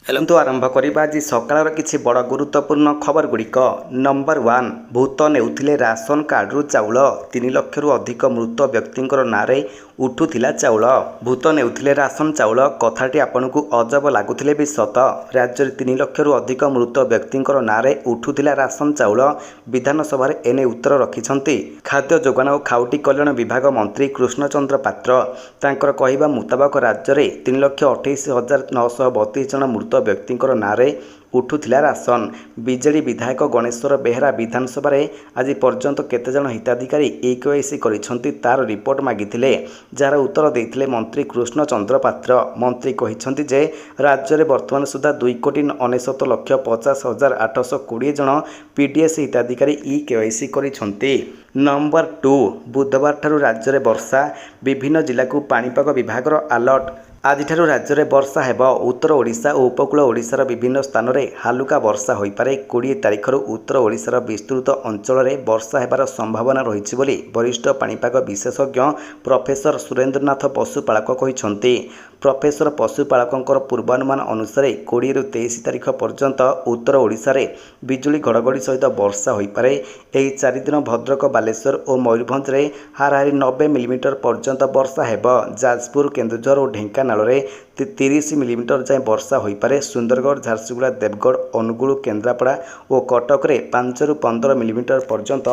Hello आरंभ करवा आज सकाळ किसी बड़ गुरुत्वपूर्ण खबर गुड़िक। नंबर 1 भूत नेउथिले राशन कार्डरू चाउल 3 लाख रु अधिक मृत व्यक्तिंकर नारे उठुथिला चाउल। भूत नेउथिले राशन चाउल कथाटी आपनकु अजब लागुथिले भी सत। राज्य में 3 लाख रु अधिक मृत व्यक्तिंकर नारे उठुथिला राशन चाउल। विधानसभा एने उत्तर रखिछंती खाद्य जोगाण और खाउटी कल्याण विभाग मंत्री कृष्णचंद्र पात्र। तांकर कहिबा मुताबक राज्य में 3,28,932 जन मृत व्यक्तिंकर नारे उठुथिला राशन। बीजेडी विधायक गणेश्वर बेहेरा विधानसभा आज पर्यंत केते जन हिताधिकारी EKYC करिसेंती तार रिपोर्ट मागिथिले, जार उत्तर देइथिले मंत्री कृष्णचंद्र पात्र। मंत्री कहिसेंती जे राज्य में वर्तमान सुधा 2,69,50,820 जन PDS हिताधिकारी EKYC करिसेंती। नंबर 2 बुधवार ठारू राज्य में वर्षा, विभिन्न जिला को पाणीपाग विभाग अलर्ट। आज राज्य में वर्षा हेब। उत्तर ओडिशा और उपकूल ओडिशार विभिन्न स्थान में हालुका वर्षा हो पारे। 20 तारिखर उत्तर ओडिशार विस्तृत अंचल में वर्षा हेबार संभावना रही बोली वरिष्ठ पाणीपाग विशेषज्ञ प्रोफेसर सुरेंद्रनाथ पशुपालक कहिसेंती। प्रोफेसर पशुपालकंकर पूर्वानुमान अनुसार 20 रु 23 तारिख पर्यंत उत्तर ओडिशा रे बिजुली घड़घड़ी सहित वर्षा हो पारे। यही 4 दिन भद्रक, बालेश्वर और मयूरभंज में हाराहारी 90 मिलीमीटर पर्यंत वर्षा हेब। जाजपुर, केन्दुझर और ढेंकानाल में 30 मिलीमीटर जाए वर्षा हो पारे। सुंदरगढ़, झारसुगुड़ा, देवगढ़, अनुगुल, केन्द्रापड़ा और कटक में 5 रु 15 मिलीमीटर पर्यंत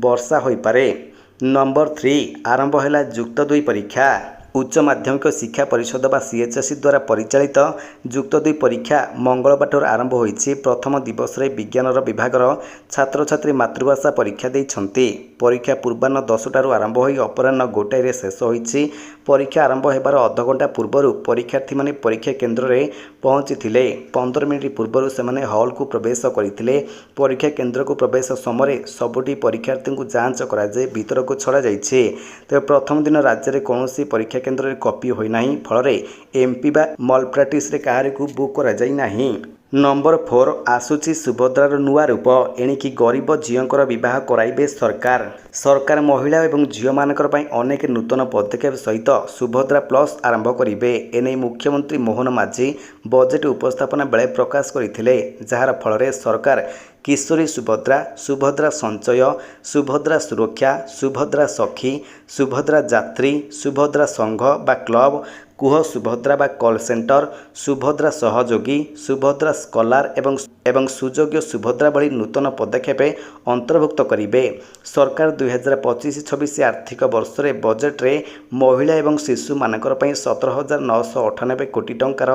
वर्षा हो पारे। नंबर 3 आरंभ है जुक्त 2 परीक्षा। उच्च माध्यमिक शिक्षा परिषद बा CHSE द्वारा परिचालित जुक्त 2 परीक्षा मंगलबार आरंभ होईछि। प्रथम दिवस रे विज्ञान विभागर छात्र छात्री मातृभाषा परीक्षा देइछंती। परीक्षा पूर्वाह्न 10 टारू आरंभ होई अपराह्न 1 रे शेष होईछि। परीक्षा आरंभ हेबार अध घंटा पूर्व परीक्षार्थी माने परीक्षा केन्द्र रे पहुंची थिले। 15 मिनिट पूर्व से हॉल को प्रवेश करथिले। परीक्षा केन्द्र को प्रवेश समय सबुटी परीक्षार्थी को जांच कराए भीतर को छड़ा जाइछे। तेज प्रथम दिन राज्य में कौन परीक्षा केन्द्र में कॉपी होना फल MP बा मल प्राक्टिस कहार को बुक करा जाई नाही। नंबर 4 आसुची सुभद्रार नुआ रूप। एणिकी गरीब झीओंकर विवाह कराइबे सरकार। सरकार महिला और झीओ मानकर पई अनेक नूतन पदक्षेप सहित सुभद्रा प्लस आरंभ करिवे। एने मुख्यमंत्री मोहन माझी बजेट उपस्थापना बेले प्रकाश करथिले, जार फल सरकार किशोरी सुभद्रा, सुभद्रा संचय, सुभद्रा सुरक्षा, सुभद्रा सखी, सुभद्रा जात्री, सुभद्रा संघ बा क्लब, कुह सुभद्रा बा कॉल सेंटर, सुभद्रा सहयोगी, सुभद्रा स्कॉलर एवं सुयोग्य सुभद्रा भली नूतन पदक्षेप अंतर्भुक्त करिवे। सरकार 2025-26 आर्थिक वर्ष रे बजेट रे महिला एवं शिशु मानकर पई 17,998 कोटी टंकार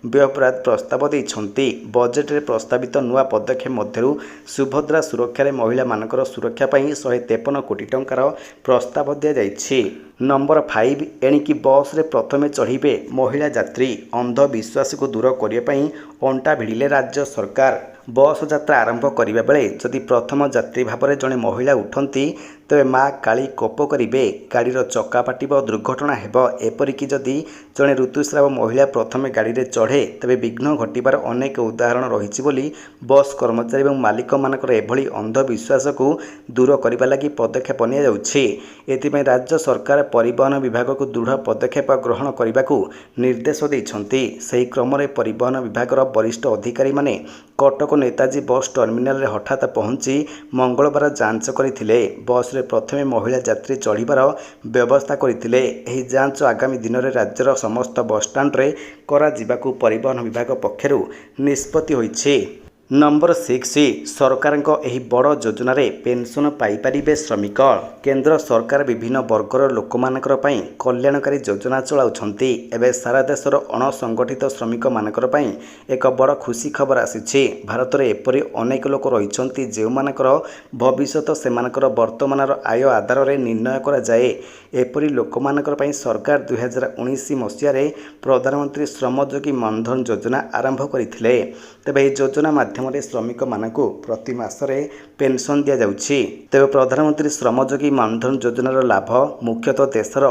व्ययप्रात प्रस्ताव देइछंती। बजेट रे प्रस्तावित नुआ पदक्षेप मध्यरु सुभद्रा सुरक्षा रे महिला मानकर सुरक्षा पई 153 कोटी टंकार प्रस्ताव दिया जाइछि। नंबर 5 एणिकी बस रे प्रथमे चढ़िबे महिला यात्री। अंधविश्वास को दूर करने पई अंटा भिड़िले राज्य सरकार। बस यात्रा आरंभ करिबा बेले जदि प्रथम यात्री भाव में जड़े महिला उठंती तेबे माँ काली कोप करिवे, गाड़ीर चक्का फाटिब, दुर्घटना हेब। एपरिकी जदि जड़े ऋतुस्राव महिला प्रथमे गाड़ी रे चढ़े तेबे विघ्न घटिबार अनेक उदाहरण रहिछि बोली बस कर्मचारी और मालिक मानकर एभली अंधविश्वास को दूर करबा लागि पदक्षेप निया जाउछि। एथिपई राज्य सरकार परिवहन विभाग को दृढ़ पदक्षेप ग्रहण करने को निर्देश देइछंती। सही क्रम में परिवहन विभाग वरिष्ठ अधिकारी माने कटक नेताजी बस टर्मिनाल रे हठात पहुंची मंगलवार जांच करथिले। बस रे प्रथमे महिला यात्री चढ़िबार व्यवस्था करथिले। एही जांच आगामी दिन में राज्यर समस्त बस स्टैंड रे करा जिबाकू परिवहन विभाग पक्षरु निष्पत्ति होइछि। नंबर 6 सरकार एही बड़ योजना रे पेंशन पाइपारिबे श्रमिक। केंद्र सरकार विभिन्न वर्गर लोक मानकर पई कल्याणकारी योजना चलाउछंती। एबे सारा देशर अणसंगठित श्रमिक मानकर पई एक बड़ खुशी खबर आसीछि। भारत रे एपरि अनेक लोक रहिछंती जेउ मानकर भविष्यत सेमानकर वर्तमानर आय आधार रे निर्णय करा जाए। एपरि लोक मानकर पई सरकार 2019 मसिया रे प्रधानमंत्री श्रमयोगी मानधन योजना आरंभ करथिले। तेबे एही योजना माध्यम श्रमिक मानक प्रति मासरे पेंशन दि जाउछि। तेबे प्रधानमंत्री श्रमयोगी मानधन योजनार लाभ मुख्यतः देशर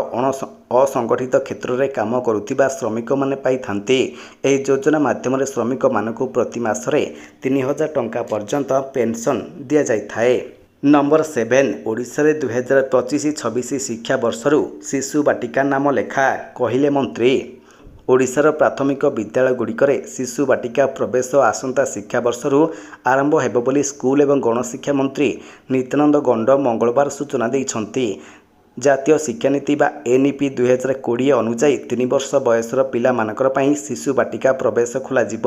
असंगठित क्षेत्र में काम करुथिबा श्रमिक माने पाई थांती। एही योजना माध्यम श्रमिक मानक प्रति मासरे 3,000 टंका पर्यंत पेंशन दि जाइथाए। नंबर 7 ओडिशा रे 2025-26 शिक्षा वर्षरु शिशु बाटिका नाम लेखा कहिले मंत्री। ଓଡ଼ିଶାର ପ୍ରାଥମିକ ବିଦ୍ୟାଳୟଗୁଡ଼ିକରେ ଶିଶୁ ବାଟିକା ପ୍ରବେଶ ଆସନ୍ତା ଶିକ୍ଷାବର୍ଷରୁ ଆରମ୍ଭ ହେବ ବୋଲି ସ୍କୁଲ ଏବଂ ଗଣଶିକ୍ଷା ମନ୍ତ୍ରୀ ନିତ୍ୟାନନ୍ଦ ଗଣ୍ଡ ମଙ୍ଗଳବାର ସୂଚନା ଦେଇଛନ୍ତି। ଜାତୀୟ ଶିକ୍ଷାନୀତି ବା NEP 2020 ଅନୁଯାୟୀ 3 ବର୍ଷ ବୟସର ପିଲାମାନଙ୍କର ପାଇଁ ଶିଶୁ ବାଟିକା ପ୍ରବେଶ ଖୋଲାଯିବ।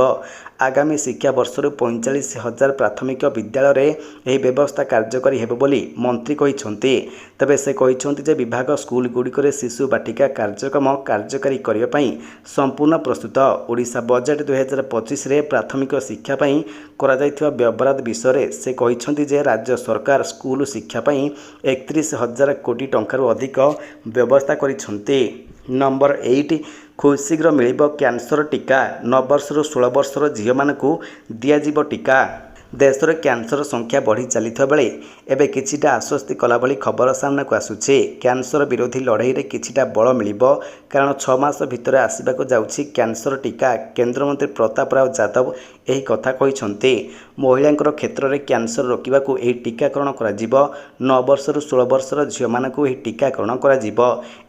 ଆଗାମୀ ଶିକ୍ଷାବର୍ଷରୁ 45,000 ପ୍ରାଥମିକ ବିଦ୍ୟାଳୟରେ ଏହି ବ୍ୟବସ୍ଥା କାର୍ଯ୍ୟକାରୀ ହେବ ବୋଲି ମନ୍ତ୍ରୀ କହିଛନ୍ତି। ତେବେ ସେ କହିଛନ୍ତି ଯେ ବିଭାଗ ସ୍କୁଲଗୁଡ଼ିକରେ ଶିଶୁ ବାଟିକା କାର୍ଯ୍ୟକ୍ରମ କାର୍ଯ୍ୟକାରୀ କରିବା ପାଇଁ ସମ୍ପୂର୍ଣ୍ଣ ପ୍ରସ୍ତୁତ। ଓଡ଼ିଶା ବଜେଟ୍ 2025ରେ ପ୍ରାଥମିକ ଶିକ୍ଷା ପାଇଁ କରାଯାଇଥିବା ବ୍ୟବରାଦ ବିଷୟରେ ସେ କହିଛନ୍ତି ଯେ ରାଜ୍ୟ ସରକାର ସ୍କୁଲ ଶିକ୍ଷା ପାଇଁ 31,000 କୋଟି ଟଙ୍କାରୁ ଅଧିକ ବ୍ୟବସ୍ଥା କରିଛନ୍ତି। ନମ୍ବର 8 ଖୁବ୍ ଶୀଘ୍ର ମିଳିବ କ୍ୟାନ୍ସର ଟିକା। 9 ବର୍ଷରୁ 16 ବର୍ଷର ଝିଅମାନଙ୍କୁ ଦିଆଯିବ ଟିକା। ଦେଶରେ କ୍ୟାନ୍ସର ସଂଖ୍ୟା ବଢ଼ି ଚାଲିଥିବା ବେଳେ ଏବେ କିଛିଟା ଆଶ୍ୱସ୍ତି କଲା ଭଳି ଖବର ସାମ୍ନାକୁ ଆସୁଛି। କ୍ୟାନ୍ସର ବିରୋଧୀ ଲଢ଼େଇରେ କିଛିଟା ବଳ ମିଳିବ, କାରଣ 6 ମାସ ଭିତରେ ଆସିବାକୁ ଯାଉଛି କ୍ୟାନ୍ସର ଟିକା। କେନ୍ଦ୍ରମନ୍ତ୍ରୀ ପ୍ରତାପ ରାଓ ଯାଦବ ଏହି କଥା କହିଛନ୍ତି। ମହିଳାଙ୍କର କ୍ଷେତ୍ରରେ କ୍ୟାନ୍ସର ରୋକିବାକୁ ଏହି ଟିକାକରଣ କରାଯିବ। 9 ବର୍ଷରୁ 16 ବର୍ଷର ଝିଅମାନଙ୍କୁ ଏହି ଟିକାକରଣ କରାଯିବ।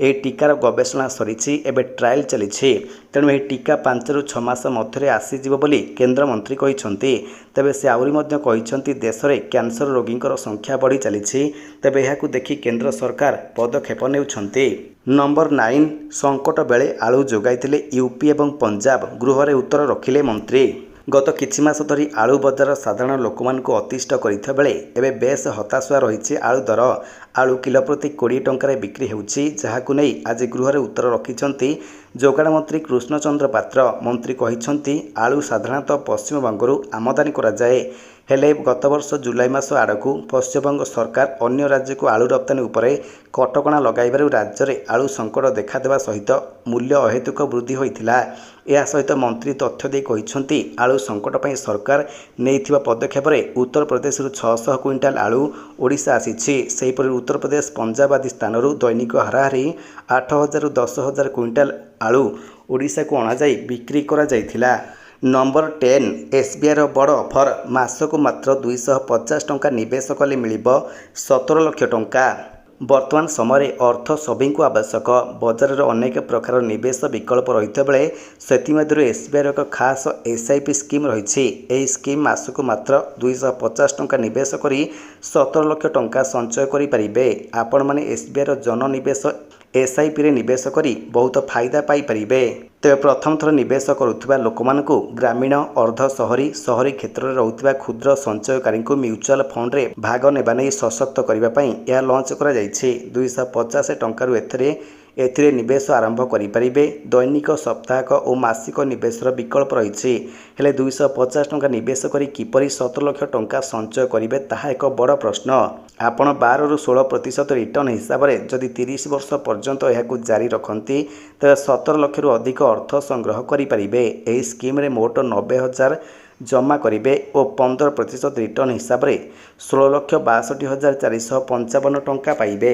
ଏହି ଟିକାର ଗବେଷଣା ସରିଛି, ଏବେ ଟ୍ରାଏଲ୍ ଚାଲିଛି। ତେଣୁ ଏହି ଟିକା 5ରୁ 6 ମାସ ମଧ୍ୟରେ ଆସିଯିବ ବୋଲି କେନ୍ଦ୍ରମନ୍ତ୍ରୀ କହିଛନ୍ତି। ତେବେ ସେ ଆହୁରି ମଧ୍ୟ କହିଛନ୍ତି ଦେଶରେ କ୍ୟାନ୍ସର ରୋଗୀଙ୍କର ସଂଖ୍ୟା ବଢ଼ି ଚାଲିଛି। ତେବେ ଏହାକୁ ଦେଖି କେନ୍ଦ୍ର ସରକାର ପଦକ୍ଷେପ ନେଉଛନ୍ତି। ନମ୍ବର 9 ସଙ୍କଟ ବେଳେ ଆଳୁ ଯୋଗାଇଥିଲେ ୟୁପି ଏବଂ ପଞ୍ଜାବ, ଗୃହରେ ଉତ୍ତର ରଖିଲେ ମନ୍ତ୍ରୀ। ଗତ କିଛି ମାସ ଧରି ଆଳୁ ବଜାର ସାଧାରଣ ଲୋକମାନଙ୍କୁ ଅତିଷ୍ଠ କରିଥିବା ବେଳେ ଏବେ ବେଶ୍ ହତାଶା ରହିଛି ଆଳୁ ଦର। ଆଳୁ କିଲୋ ପ୍ରତି 20 ଟଙ୍କାରେ ବିକ୍ରି ହେଉଛି, ଯାହାକୁ ନେଇ ଆଜି ଗୃହରେ ଉତ୍ତର ରଖିଛନ୍ତି ଯୋଗାଣ ମନ୍ତ୍ରୀ କୃଷ୍ଣଚନ୍ଦ୍ର ପାତ୍ର। ମନ୍ତ୍ରୀ କହିଛନ୍ତି ଆଳୁ ସାଧାରଣତଃ ପଶ୍ଚିମବଙ୍ଗରୁ ଆମଦାନୀ କରାଯାଏ। ହେଲେ ଗତବର୍ଷ ଜୁଲାଇ ମାସ ଆଡ଼କୁ ପଶ୍ଚିମବଙ୍ଗ ସରକାର ଅନ୍ୟ ରାଜ୍ୟକୁ ଆଳୁ ରପ୍ତାନୀ ଉପରେ କଟକଣା ଲଗାଇବାରୁ ରାଜ୍ୟରେ ଆଳୁ ସଙ୍କଟ ଦେଖାଦେବା ସହିତ ମୂଲ୍ୟ ଅହେତୁକ ବୃଦ୍ଧି ହୋଇଥିଲା। ଏହା ସହିତ ମନ୍ତ୍ରୀ ତଥ୍ୟ ଦେଇ କହିଛନ୍ତି ଆଳୁ ସଙ୍କଟ ପାଇଁ ସରକାର ନେଇଥିବା ପଦକ୍ଷେପରେ ଉତ୍ତରପ୍ରଦେଶରୁ 600 କୁଇଣ୍ଟାଲ ଆଳୁ ଓଡ଼ିଶା ଆସିଛି। ସେହିପରି ଉତ୍ତରପ୍ରଦେଶ, ପଞ୍ଜାବ ଆଦି ସ୍ଥାନରୁ ଦୈନିକ ହାରାହାରି 8,000ରୁ 10,000 କୁଇଣ୍ଟାଲ ଆଳୁ ଓଡ଼ିଶାକୁ ଅଣାଯାଇ ବିକ୍ରି କରାଯାଇଥିଲା। ନମ୍ବର 10 SBIର ବଡ଼ ଅଫର। ମାସକୁ ମାତ୍ର 250 ଟଙ୍କା ନିବେଶ କଲେ ମିଳିବ 17 ଲକ୍ଷ ଟଙ୍କା। ବର୍ତ୍ତମାନ ସମୟରେ ଅର୍ଥ ସଭିଙ୍କୁ ଆବଶ୍ୟକ। ବଜାରରେ ଅନେକ ପ୍ରକାର ନିବେଶ ବିକଳ୍ପ ରହିଥିବା ବେଳେ ସେଥିମଧ୍ୟରୁ SBIର ଏକ ଖାସ SIP ସ୍କିମ୍ ରହିଛି। ଏହି ସ୍କିମ୍ ମାସକୁ ମାତ୍ର 250 ଟଙ୍କା ନିବେଶ କରି 17 ଲକ୍ଷ ଟଙ୍କା ସଞ୍ଚୟ କରିପାରିବେ। ଆପଣମାନେ SBIର ଜନନିବେଶ SIPରେ ନିବେଶ କରି ବହୁତ ଫାଇଦା ପାଇପାରିବେ। ତେବେ ପ୍ରଥମ ଥର ନିବେଶ କରୁଥିବା ଲୋକମାନଙ୍କୁ ଗ୍ରାମୀଣ, ଅର୍ଦ୍ଧ ସହରୀ, ସହରୀ କ୍ଷେତ୍ରରେ ରହୁଥିବା କ୍ଷୁଦ୍ର ସଞ୍ଚୟକାରୀଙ୍କୁ ମ୍ୟୁଚୁଆଲ ଫଣ୍ଡରେ ଭାଗ ନେବା ନେଇ ସଶକ୍ତ କରିବା ପାଇଁ ଏହା ଲଞ୍ଚ କରାଯାଇଛି। 250 ଟଙ୍କାରୁ ଏଥିରେ ନିବେଶ ଆରମ୍ଭ କରିପାରିବେ। ଦୈନିକ, ସାପ୍ତାହିକ ଓ ମାସିକ ନିବେଶର ବିକଳ୍ପ ରହିଛି। ହେଲେ 250 ଟଙ୍କା ନିବେଶ କରି କିପରି 17 ଲକ୍ଷ ଟଙ୍କା ସଞ୍ଚୟ କରିବେ ତାହା ଏକ ବଡ଼ ପ୍ରଶ୍ନ। ଆପଣ 12ରୁ 16% ରିଟର୍ଣ୍ଣ ହିସାବରେ ଯଦି 30 ବର୍ଷ ପର୍ଯ୍ୟନ୍ତ ଏହାକୁ ଜାରି ରଖନ୍ତି ତେବେ 17 ଲକ୍ଷରୁ ଅଧିକ ଅର୍ଥ ସଂଗ୍ରହ କରିପାରିବେ। ଏହି ସ୍କିମ୍ରେ ମୋଟ 90,000 ଜମା କରିବେ ଓ 15% ରିଟର୍ଣ୍ଣ ହିସାବରେ 16,62,455 ଟଙ୍କା ପାଇବେ।